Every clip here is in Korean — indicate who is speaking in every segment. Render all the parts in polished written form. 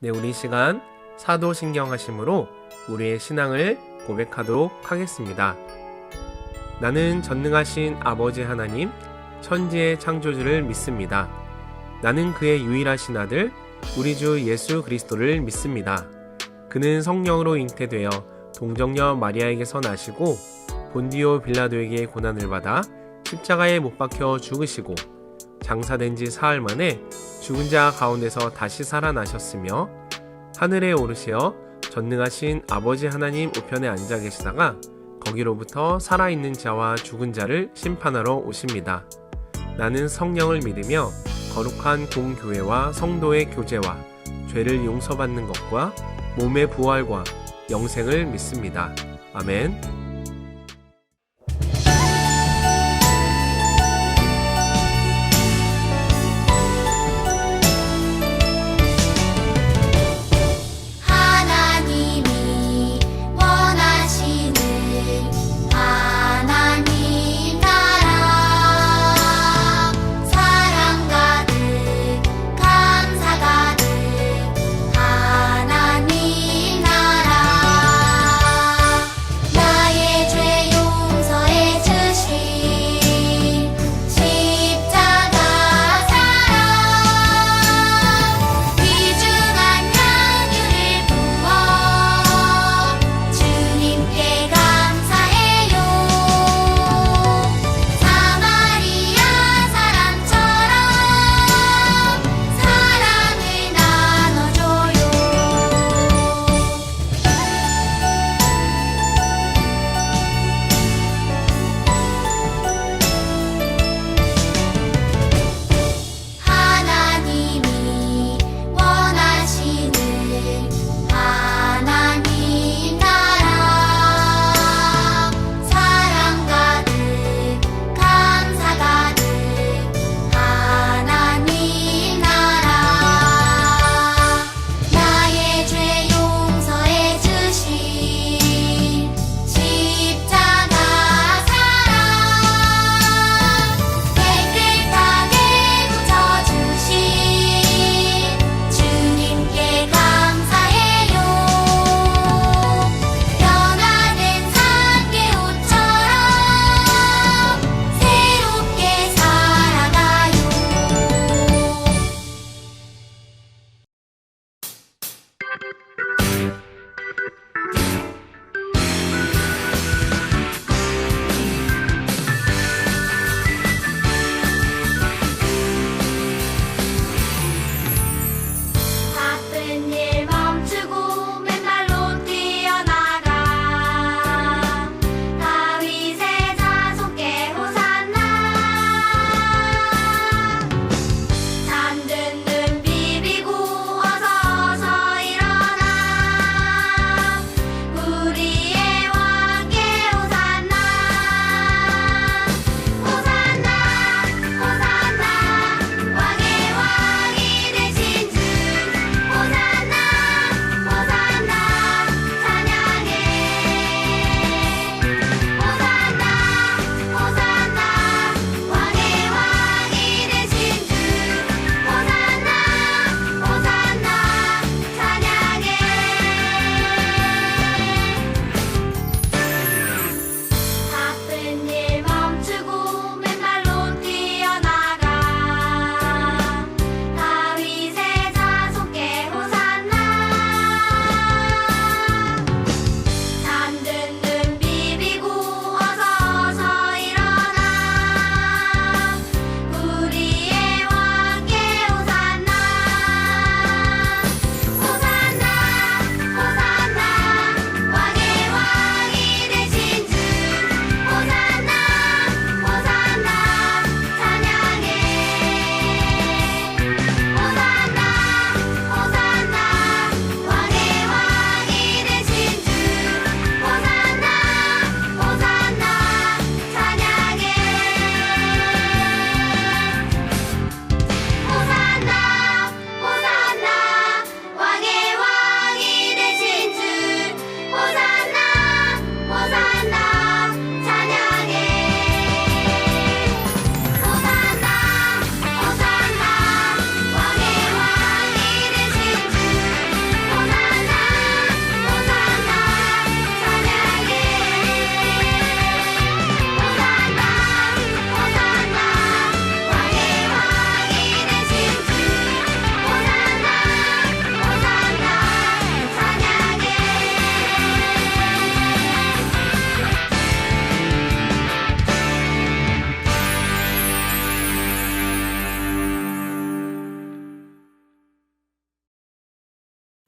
Speaker 1: 네, 우리 시간 사도신경하심으로 우리의 신앙을 고백하도록 하겠습니다. 나는 전능하신 아버지 하나님, 천지의 창조주를 믿습니다. 나는 그의 유일하신 아들, 우리 주 예수 그리스도를 믿습니다. 그는 성령으로 잉태되어 동정녀 마리아에게서 나시고 본디오 빌라도에게 고난을 받아 십자가에 못 박혀 죽으시고 장사된 지 사흘 만에 죽은 자 가운데서 다시 살아나셨으며 하늘에 오르시어 전능하신 아버지 하나님 우편에 앉아 계시다가 거기로부터 살아있는 자와 죽은 자를 심판하러 오십니다. 나는 성령을 믿으며 거룩한 공교회와 성도의 교제와 죄를 용서받는 것과 몸의 부활과 영생을 믿습니다. 아멘.
Speaker 2: 나의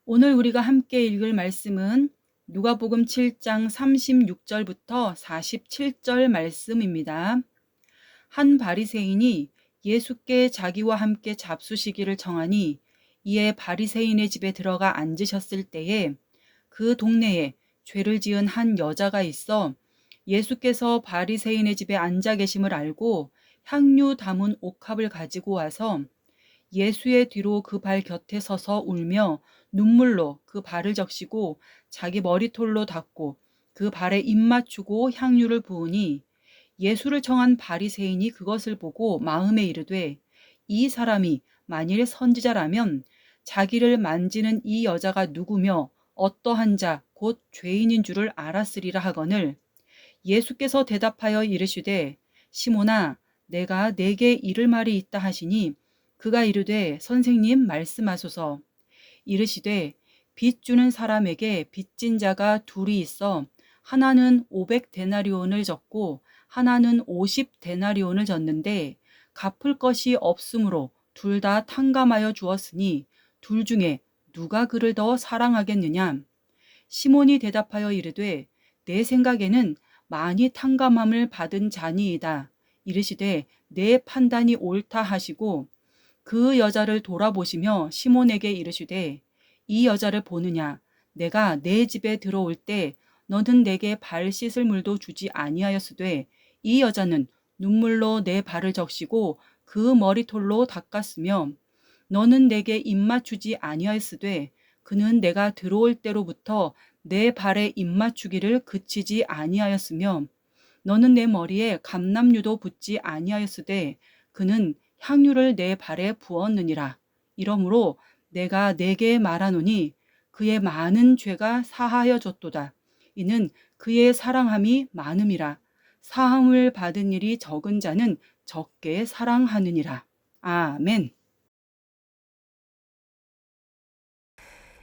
Speaker 2: 오늘 우리가 함께 읽을 말씀은 누가복음 7장 36절부터 47절 말씀입니다. 한 바리새인이 예수께 자기와 함께 잡수시기를 청하니 이에 바리새인의 집에 들어가 앉으셨을 때에 그 동네에 죄를 지은 한 여자가 있어 예수께서 바리새인의 집에 앉아 계심을 알고 향유 담은 옥합을 가지고 와서 예수의 뒤로 그 발 곁에 서서 울며 눈물로 그 발을 적시고 자기 머리털로 닦고 그 발에 입 맞추고 향유를 부으니 예수를 청한 바리새인이 그것을 보고 마음에 이르되 이 사람이 만일 선지자라면 자기를 만지는 이 여자가 누구며 어떠한 자 곧 죄인인 줄을 알았으리라 하거늘 예수께서 대답하여 이르시되 시몬아 내가 네게 이를 말이 있다 하시니 그가 이르되 선생님 말씀하소서. 이르시되 빚 주는 사람에게 빚진 자가 둘이 있어 하나는 500데나리온을 졌고 하나는 50데나리온을 졌는데 갚을 것이 없으므로 둘 다 탕감하여 주었으니 둘 중에 누가 그를 더 사랑하겠느냐. 시몬이 대답하여 이르되 내 생각에는 많이 탕감함을 받은 자니이다. 이르시되 내 판단이 옳다 하시고 그 여자를 돌아보시며 시몬에게 이르시되 이 여자를 보느냐 내가 내 집에 들어올 때 너는 내게 발 씻을 물도 주지 아니하였으되 이 여자는 눈물로 내 발을 적시고 그 머리털로 닦았으며 너는 내게 입 맞추지 아니하였으되 그는 내가 들어올 때로부터 내 발에 입 맞추기를 그치지 아니하였으며 너는 내 머리에 감람유도 붓지 아니하였으되 그는 향유를 내 발에 부었느니라. 이러므로 내가 네게 말하노니 그의 많은 죄가 사하여 졌도다. 이는 그의 사랑함이 많음이라. 사함을 받은 일이 적은 자는 적게 사랑하느니라. 아멘.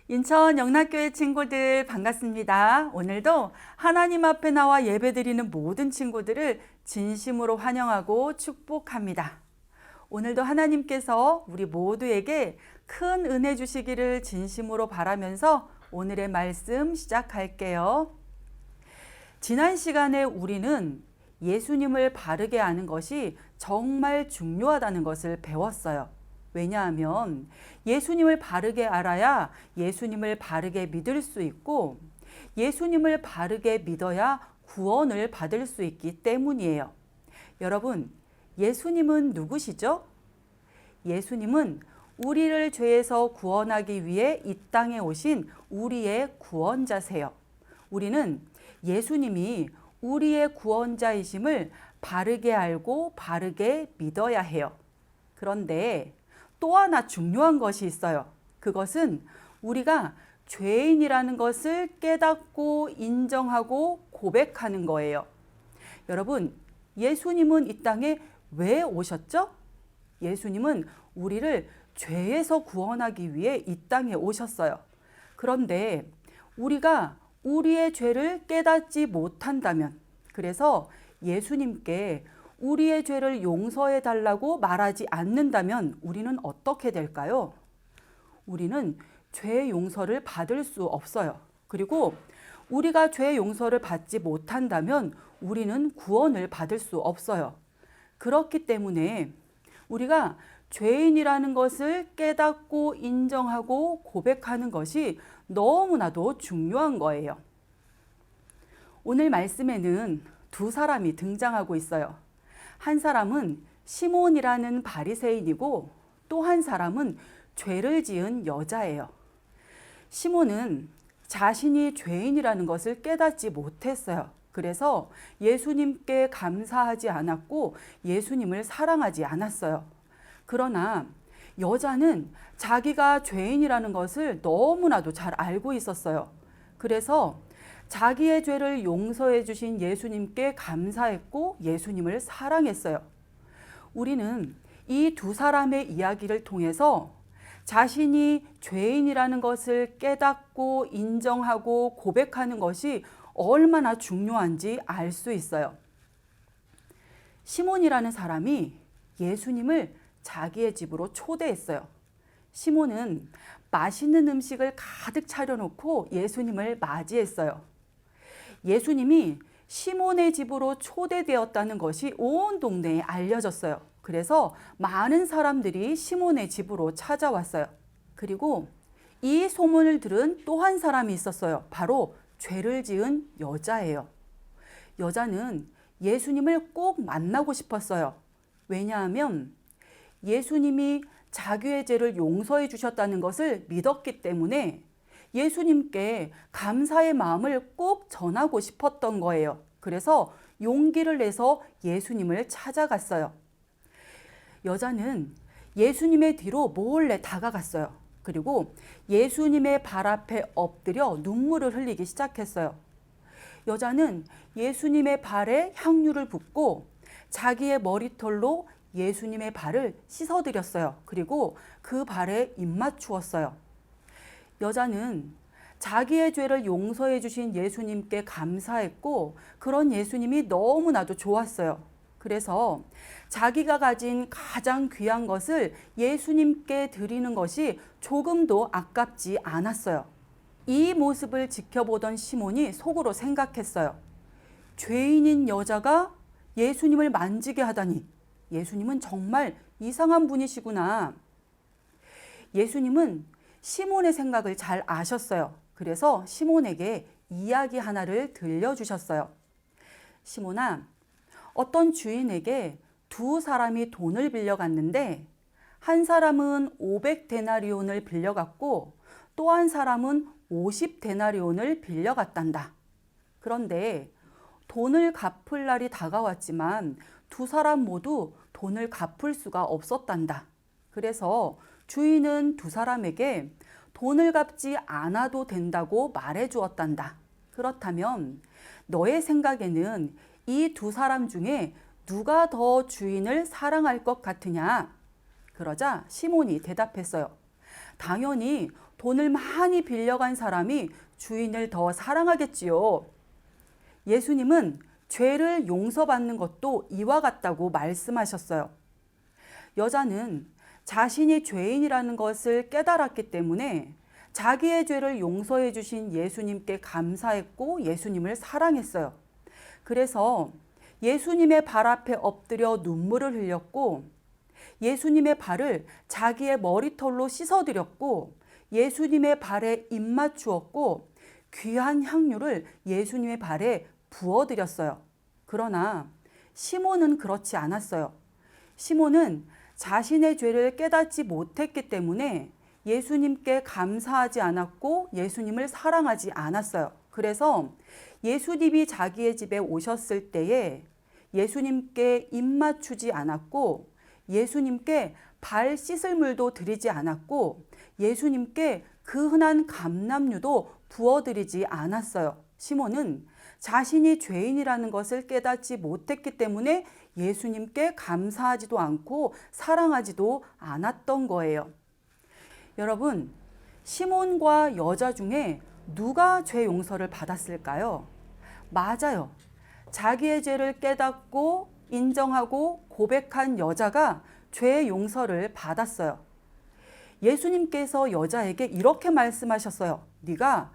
Speaker 3: 인천 영락교회 친구들 반갑습니다. 오늘도 하나님 앞에 나와 예배드리는 모든 친구들을 진심으로 환영하고 축복합니다. 오늘도 하나님께서 우리 모두에게 큰 은혜 주시기를 진심으로 바라면서 오늘의 말씀 시작할게요. 지난 시간에 우리는 예수님을 바르게 아는 것이 정말 중요하다는 것을 배웠어요. 왜냐하면 예수님을 바르게 알아야 예수님을 바르게 믿을 수 있고 예수님을 바르게 믿어야 구원을 받을 수 있기 때문이에요. 여러분, 예수님은 누구시죠? 예수님은 우리를 죄에서 구원하기 위해 이 땅에 오신 우리의 구원자세요. 우리는 예수님이 우리의 구원자이심을 바르게 알고 바르게 믿어야 해요. 그런데 또 하나 중요한 것이 있어요. 그것은 우리가 죄인이라는 것을 깨닫고 인정하고 고백하는 거예요. 여러분, 예수님은 이 땅에 왜 오셨죠? 예수님은 우리를 죄에서 구원하기 위해 이 땅에 오셨어요. 그런데 우리가 우리의 죄를 깨닫지 못한다면, 그래서 예수님께 우리의 죄를 용서해 달라고 말하지 않는다면 우리는 어떻게 될까요? 우리는 죄 용서를 받을 수 없어요. 그리고 우리가 죄 용서를 받지 못한다면 우리는 구원을 받을 수 없어요. 그렇기 때문에 우리가 죄인이라는 것을 깨닫고 인정하고 고백하는 것이 너무나도 중요한 거예요. 오늘 말씀에는 두 사람이 등장하고 있어요. 한 사람은 시몬이라는 바리새인이고 또 한 사람은 죄를 지은 여자예요. 시몬은 자신이 죄인이라는 것을 깨닫지 못했어요. 그래서 예수님께 감사하지 않았고 예수님을 사랑하지 않았어요. 그러나 여자는 자기가 죄인이라는 것을 너무나도 잘 알고 있었어요. 그래서 자기의 죄를 용서해 주신 예수님께 감사했고 예수님을 사랑했어요. 우리는 이 두 사람의 이야기를 통해서 자신이 죄인이라는 것을 깨닫고 인정하고 고백하는 것이 얼마나 중요한지 알 수 있어요. 시몬이라는 사람이 예수님을 자기의 집으로 초대했어요. 시몬은 맛있는 음식을 가득 차려놓고 예수님을 맞이했어요. 예수님이 시몬의 집으로 초대되었다는 것이 온 동네에 알려졌어요. 그래서 많은 사람들이 시몬의 집으로 찾아왔어요. 그리고 이 소문을 들은 또 한 사람이 있었어요. 바로 죄를 지은 여자예요. 여자는 예수님을 꼭 만나고 싶었어요. 왜냐하면 예수님이 자기의 죄를 용서해 주셨다는 것을 믿었기 때문에 예수님께 감사의 마음을 꼭 전하고 싶었던 거예요. 그래서 용기를 내서 예수님을 찾아갔어요. 여자는 예수님의 뒤로 몰래 다가갔어요. 그리고 예수님의 발 앞에 엎드려 눈물을 흘리기 시작했어요. 여자는 예수님의 발에 향유를 붓고 자기의 머리털로 예수님의 발을 씻어드렸어요. 그리고 그 발에 입맞추었어요. 여자는 자기의 죄를 용서해 주신 예수님께 감사했고 그런 예수님이 너무나도 좋았어요. 그래서 자기가 가진 가장 귀한 것을 예수님께 드리는 것이 조금도 아깝지 않았어요. 이 모습을 지켜보던 시몬이 속으로 생각했어요. 죄인인 여자가 예수님을 만지게 하다니 예수님은 정말 이상한 분이시구나. 예수님은 시몬의 생각을 잘 아셨어요. 그래서 시몬에게 이야기 하나를 들려주셨어요. 시몬아, 어떤 주인에게 두 사람이 돈을 빌려갔는데 한 사람은 500데나리온을 빌려갔고 또 한 사람은 50데나리온을 빌려갔단다. 그런데 돈을 갚을 날이 다가왔지만 두 사람 모두 돈을 갚을 수가 없었단다. 그래서 주인은 두 사람에게 돈을 갚지 않아도 된다고 말해 주었단다. 그렇다면 너의 생각에는 이 두 사람 중에 누가 더 주인을 사랑할 것 같으냐? 그러자 시몬이 대답했어요. 당연히 돈을 많이 빌려간 사람이 주인을 더 사랑하겠지요. 예수님은 죄를 용서받는 것도 이와 같다고 말씀하셨어요. 여자는 자신이 죄인이라는 것을 깨달았기 때문에 자기의 죄를 용서해 주신 예수님께 감사했고 예수님을 사랑했어요. 그래서 예수님의 발 앞에 엎드려 눈물을 흘렸고 예수님의 발을 자기의 머리털로 씻어드렸고 예수님의 발에 입맞추었고 귀한 향유를 예수님의 발에 부어드렸어요. 그러나 시몬은 그렇지 않았어요. 시몬은 자신의 죄를 깨닫지 못했기 때문에 예수님께 감사하지 않았고 예수님을 사랑하지 않았어요. 그래서 예수님이 자기의 집에 오셨을 때에 예수님께 입맞추지 않았고 예수님께 발 씻을 물도 드리지 않았고 예수님께 그 흔한 감람유도 부어드리지 않았어요. 시몬은 자신이 죄인이라는 것을 깨닫지 못했기 때문에 예수님께 감사하지도 않고 사랑하지도 않았던 거예요. 여러분, 시몬과 여자 중에 누가 죄 용서를 받았을까요? 맞아요. 자기의 죄를 깨닫고 인정하고 고백한 여자가 죄 용서를 받았어요. 예수님께서 여자에게 이렇게 말씀하셨어요. 네가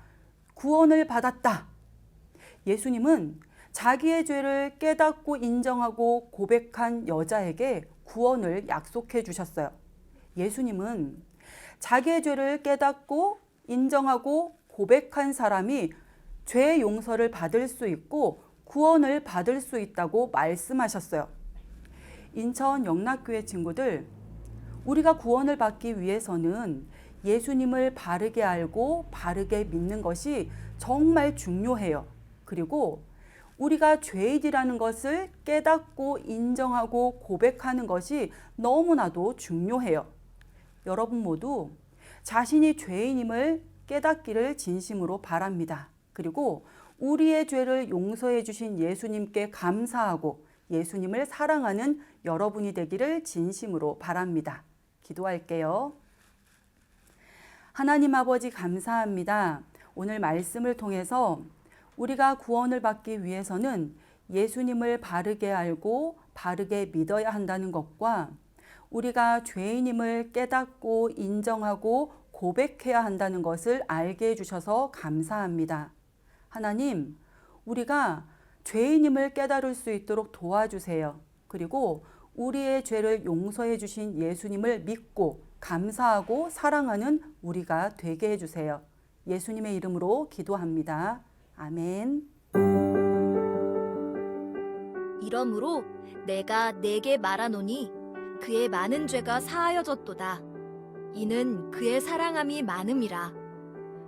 Speaker 3: 구원을 받았다. 예수님은 자기의 죄를 깨닫고 인정하고 고백한 여자에게 구원을 약속해 주셨어요. 예수님은 자기의 죄를 깨닫고 인정하고 고백한 사람이 죄 용서를 받을 수 있고 구원을 받을 수 있다고 말씀하셨어요. 인천 영락교회 친구들, 우리가 구원을 받기 위해서는 예수님을 바르게 알고 바르게 믿는 것이 정말 중요해요. 그리고 우리가 죄인이라는 것을 깨닫고 인정하고 고백하는 것이 너무나도 중요해요. 여러분 모두 자신이 죄인임을 깨닫기를 진심으로 바랍니다. 그리고 우리의 죄를 용서해 주신 예수님께 감사하고 예수님을 사랑하는 여러분이 되기를 진심으로 바랍니다. 기도할게요. 하나님 아버지 감사합니다. 오늘 말씀을 통해서 우리가 구원을 받기 위해서는 예수님을 바르게 알고 바르게 믿어야 한다는 것과 우리가 죄인임을 깨닫고 인정하고 고백해야 한다는 것을 알게 해주셔서 감사합니다. 하나님, 우리가 죄인임을 깨달을 수 있도록 도와주세요. 그리고 우리의 죄를 용서해 주신 예수님을 믿고 감사하고 사랑하는 우리가 되게 해주세요. 예수님의 이름으로 기도합니다. 아멘.
Speaker 4: 이러므로 내가 네게 말하노니 그의 많은 죄가 사하여졌도다. 이는 그의 사랑함이 많음이라.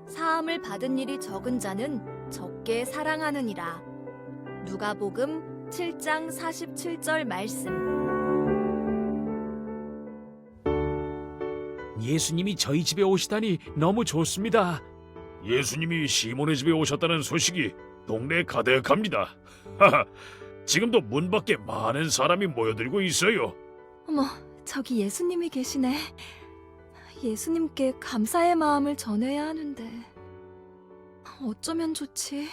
Speaker 4: 사함을 받은 일이 적은 자는 적게 사랑하느니라. 누가복음 7장 47절 말씀.
Speaker 5: 예수님이 저희 집에 오시다니 너무 좋습니다.
Speaker 6: 예수님이 시몬의 집에 오셨다는 소식이 동네에 가득합니다. 하하, 지금도 문 밖에 많은 사람이 모여들고 있어요.
Speaker 4: 어머, 저기 예수님이 계시네. 예수님께 감사의 마음을 전해야 하는데 어쩌면 좋지?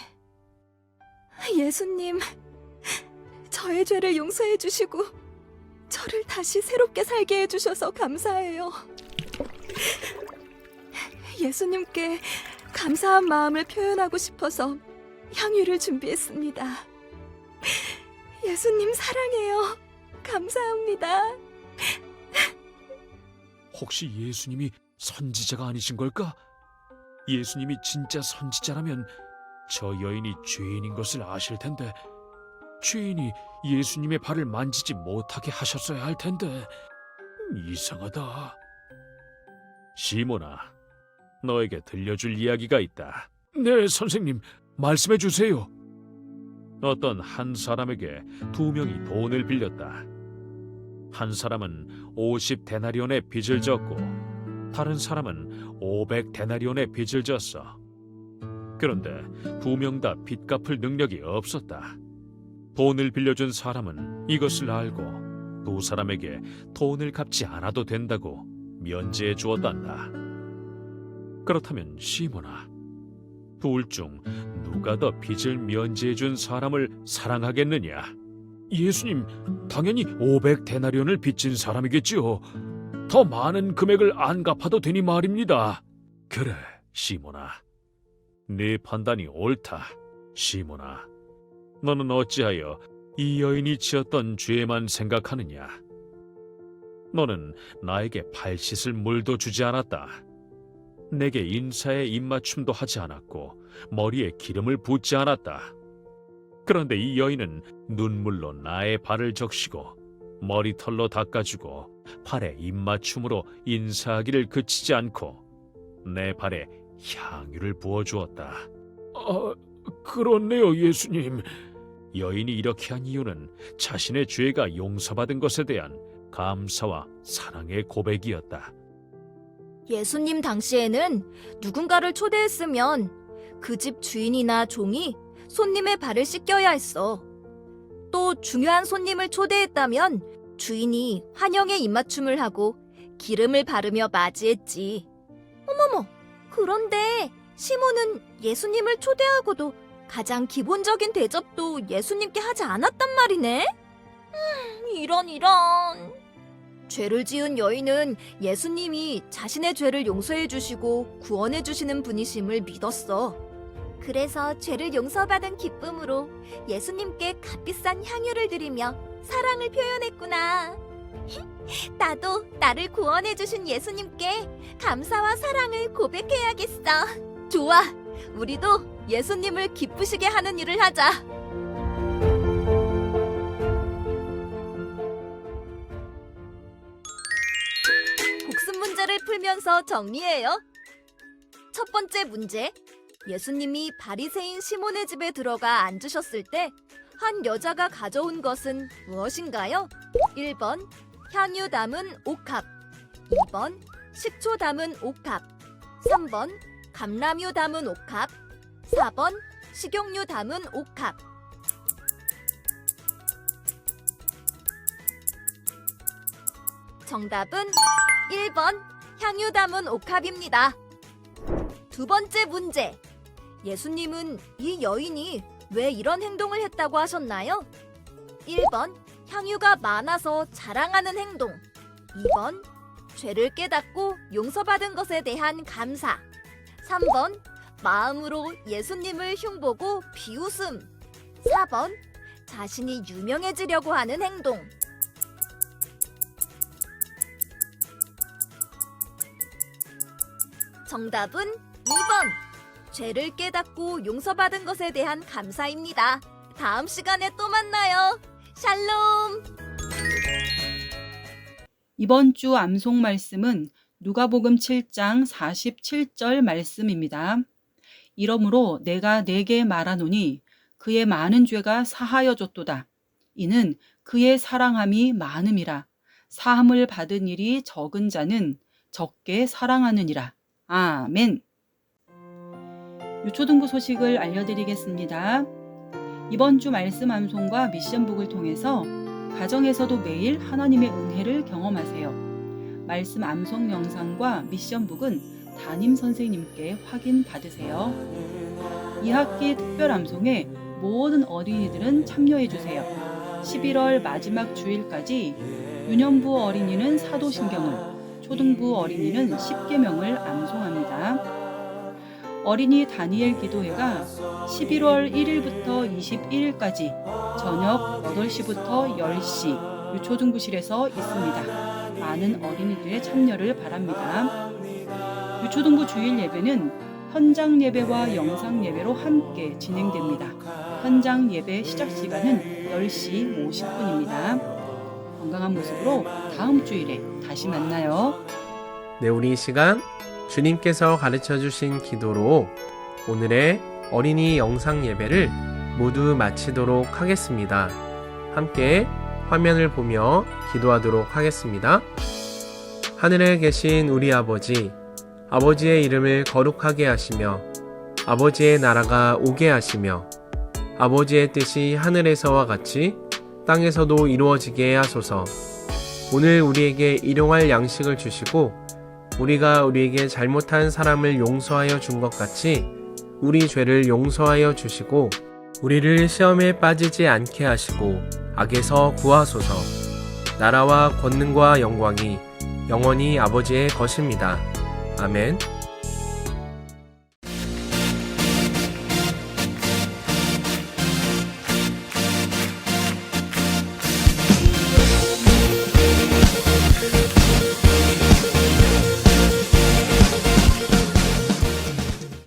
Speaker 4: 예수님, 저의 죄를 용서해 주시고 저를 다시 새롭게 살게 해주셔서 감사해요. 예수님께 감사한 마음을 표현하고 싶어서 향유를 준비했습니다. 예수님 사랑해요. 감사합니다.
Speaker 5: 혹시 예수님이 선지자가 아니신 걸까? 예수님이 진짜 선지자라면 저 여인이 죄인인 것을 아실 텐데 죄인이 예수님의 발을 만지지 못하게 하셨어야 할 텐데 이상하다.
Speaker 6: 시몬아, 너에게 들려줄 이야기가 있다.
Speaker 5: 네, 선생님, 말씀해 주세요.
Speaker 6: 어떤 한 사람에게 두 명이 돈을 빌렸다. 한 사람은 50데나리온의 빚을 졌고 다른 사람은 500데나리온의 빚을 졌어. 그런데 두 명 다 빚 갚을 능력이 없었다. 돈을 빌려준 사람은 이것을 알고 두 사람에게 돈을 갚지 않아도 된다고 면제해 주었단다. 그렇다면 시몬아, 둘 중 누가 더 빚을 면제해 준 사람을 사랑하겠느냐?
Speaker 5: 예수님, 당연히 500데나리온을 빚진 사람이겠지요. 더 많은 금액을 안 갚아도 되니 말입니다.
Speaker 6: 그래, 시몬아. 네 판단이 옳다. 시몬아, 너는 어찌하여 이 여인이 지었던 죄만 생각하느냐? 너는 나에게 발 씻을 물도 주지 않았다. 내게 인사에 입맞춤도 하지 않았고 머리에 기름을 붓지 않았다. 그런데 이 여인은 눈물로 나의 발을 적시고 머리털로 닦아주고 발에 입맞춤으로 인사하기를 그치지 않고 내 발에 향유를 부어주었다.
Speaker 5: 그렇네요, 예수님.
Speaker 6: 여인이 이렇게 한 이유는 자신의 죄가 용서받은 것에 대한 감사와 사랑의 고백이었다.
Speaker 4: 예수님 당시에는 누군가를 초대했으면 그 집 주인이나 종이 손님의 발을 씻겨야 했어. 또 중요한 손님을 초대했다면 주인이 환영의 입맞춤을 하고 기름을 바르며 맞이했지. 어머머, 그런데 시몬은 예수님을 초대하고도 가장 기본적인 대접도 예수님께 하지 않았단 말이네? 이런. 죄를 지은 여인은 예수님이 자신의 죄를 용서해 주시고 구원해 주시는 분이심을 믿었어. 그래서 죄를 용서받은 기쁨으로 예수님께 값비싼 향유를 드리며 사랑을 표현했구나. 나도 나를 구원해 주신 예수님께 감사와 사랑을 고백해야겠어. 좋아, 우리도 예수님을 기쁘시게 하는 일을 하자. 복습 문제를 풀면서 정리해요. 첫 번째 문제. 예수님이 바리새인 시몬의 집에 들어가 앉으셨을 때 한 여자가 가져온 것은 무엇인가요? 1번 향유 담은 옥합, 2번 식초 담은 옥합, 3번 감람유 담은 옥합, 4번 식용유 담은 옥합. 정답은 1번 향유 담은 옥합입니다. 두 번째 문제. 예수님은 이 여인이 왜 이런 행동을 했다고 하셨나요? 1번 향유가 많아서 자랑하는 행동, 2번 죄를 깨닫고 용서받은 것에 대한 감사. 3번, 마음으로 예수님을 흉보고 비웃음. 4번, 자신이 유명해지려고 하는 행동. 정답은 2번, 죄를 깨닫고 용서받은 것에 대한 감사입니다. 다음 시간에 또 만나요. 샬롬!
Speaker 2: 이번 주 암송 말씀은 누가복음 7장 47절 말씀입니다. 이러므로 내가 네게 말하노니 그의 많은 죄가 사하여졌도다. 이는 그의 사랑함이 많음이라. 사함을 받은 일이 적은 자는 적게 사랑하느니라. 아멘. 유초등부 소식을 알려드리겠습니다. 이번 주 말씀 암송과 미션북을 통해서 가정에서도 매일 하나님의 은혜를 경험하세요. 말씀 암송 영상과 미션북은 담임 선생님께 확인 받으세요. 2학기 특별 암송에 모든 어린이들은 참여해 주세요. 11월 마지막 주일까지 유년부 어린이는 사도신경을, 초등부 어린이는 10계명을 암송합니다. 어린이 다니엘 기도회가 11월 1일부터 21일까지 저녁 8시부터 10시 유초등부실에서 있습니다. 많은 어린이들의 참여를 바랍니다. 유초등부 주일 예배는 현장 예배와 영상 예배로 함께 진행됩니다. 현장 예배 시작 시간은 10시 50분입니다. 건강한 모습으로 다음 주일에 다시 만나요.
Speaker 1: 네, 우리 이 시간 주님께서 가르쳐 주신 기도로 오늘의 어린이 영상 예배를 모두 마치도록 하겠습니다. 함께 화면을 보며 기도하도록 하겠습니다. 하늘에 계신 우리 아버지, 아버지의 이름을 거룩하게 하시며 아버지의 나라가 오게 하시며 아버지의 뜻이 하늘에서와 같이 땅에서도 이루어지게 하소서. 오늘 우리에게 일용할 양식을 주시고 우리가 우리에게 잘못한 사람을 용서하여 준 것 같이 우리 죄를 용서하여 주시고 우리를 시험에 빠지지 않게 하시고 악에서 구하소서. 나라와 권능과 영광이 영원히 아버지의 것입니다. 아멘.